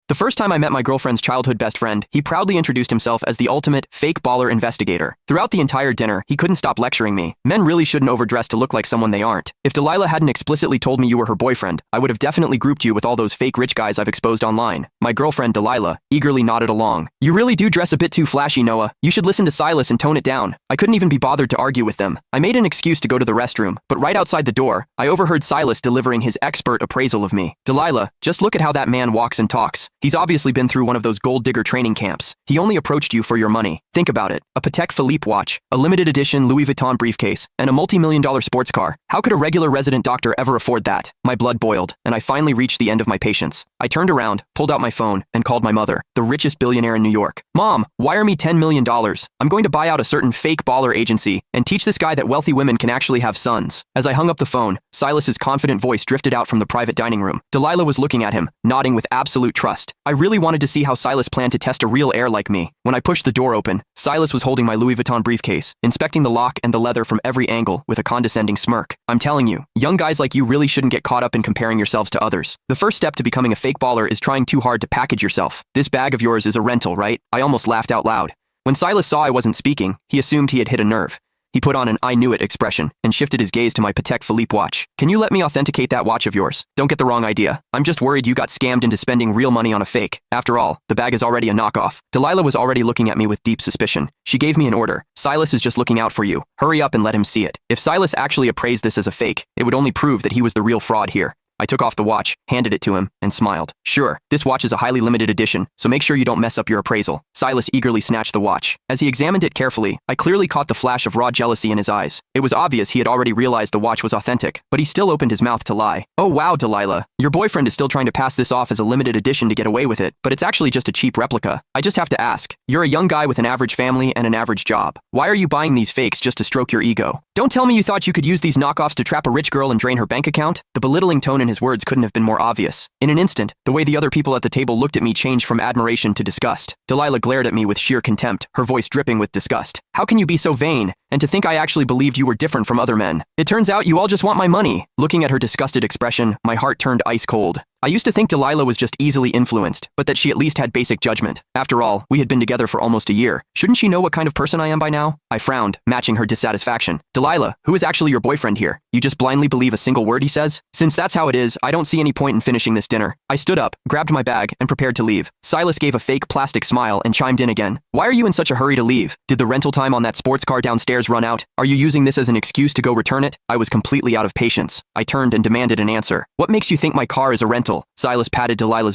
The first time I met my girlfriend's childhood best friend, he proudly introduced himself as the ultimate fake baller investigator. Throughout the entire dinner, he couldn't stop lecturing me. Men really shouldn't overdress to look like someone they aren't. If Delilah hadn't explicitly told me you were her boyfriend, I would have definitely grouped you with all those fake rich guys I've exposed online. My girlfriend, Delilah, eagerly nodded along. You really do dress a bit too flashy, Noah. You should listen to Silas and tone it down. I couldn't even be bothered to argue with them. I made an excuse to go to the restroom, but right outside the door, I overheard Silas delivering his expert appraisal of me. Delilah, just look at how that man walks and talks. He's obviously been through one of those gold digger training camps. He only approached you for your money. Think about it. A Patek Philippe watch, a limited edition Louis Vuitton briefcase, and a multi-million-dollar sports car. How could a regular resident doctor ever afford that? My blood boiled, and I finally reached the end of my patience. I turned around, pulled out my phone, and called my mother, the richest billionaire in New York. Mom, wire me $10 million. I'm going to buy out a certain fake baller agency and teach this guy that wealthy women can actually have sons. As I hung up the phone, Silas's confident voice drifted out from the private dining room. Delilah was looking at him, nodding with absolute trust. I really wanted to see how Silas planned to test a real heir like me. When I pushed the door open, Silas was holding my Louis Vuitton briefcase, inspecting the lock and the leather from every angle with a condescending smirk. I'm telling you, young guys like you really shouldn't get caught up in comparing yourselves to others. The first step to becoming a fake baller is trying too hard to package yourself. This bag of yours is a rental, right? I almost laughed out loud. When Silas saw I wasn't speaking, he assumed he had hit a nerve. He put on an I knew it expression and shifted his gaze to my Patek Philippe watch. Can you let me authenticate that watch of yours? Don't get the wrong idea. I'm just worried you got scammed into spending real money on a fake. After all, the bag is already a knockoff. Delilah was already looking at me with deep suspicion. She gave me an order. Silas is just looking out for you. Hurry up and let him see it. If Silas actually appraised this as a fake, it would only prove that he was the real fraud here. I took off the watch, handed it to him, and smiled. Sure, this watch is a highly limited edition, so make sure you don't mess up your appraisal. Silas eagerly snatched the watch. As he examined it carefully, I clearly caught the flash of raw jealousy in his eyes. It was obvious he had already realized the watch was authentic, but he still opened his mouth to lie. Oh wow, Delilah. Your boyfriend is still trying to pass this off as a limited edition to get away with it, but it's actually just a cheap replica. I just have to ask. You're a young guy with an average family and an average job. Why are you buying these fakes just to stroke your ego? Don't tell me you thought you could use these knockoffs to trap a rich girl and drain her bank account? The belittling tone in his words couldn't have been more obvious. In an instant, the way the other people at the table looked at me changed from admiration to disgust. Delilah glared at me with sheer contempt, her voice dripping with disgust. How can you be so vain? And to think I actually believed you were different from other men. It turns out you all just want my money. Looking at her disgusted expression, my heart turned ice cold. I used to think Delilah was just easily influenced, but that she at least had basic judgment. After all, we had been together for almost a year. Shouldn't she know what kind of person I am by now? I frowned, matching her dissatisfaction. Delilah, who is actually your boyfriend here? You just blindly believe a single word he says? Since that's how it is, I don't see any point in finishing this dinner. I stood up, grabbed my bag, and prepared to leave. Silas gave a fake plastic smile and chimed in again. Why are you in such a hurry to leave? Did the rental time on that sports car downstairs run out? Are you using this as an excuse to go return it? I was completely out of patience. I turned and demanded an answer. What makes you think my car is a rental? Silas patted Delilah's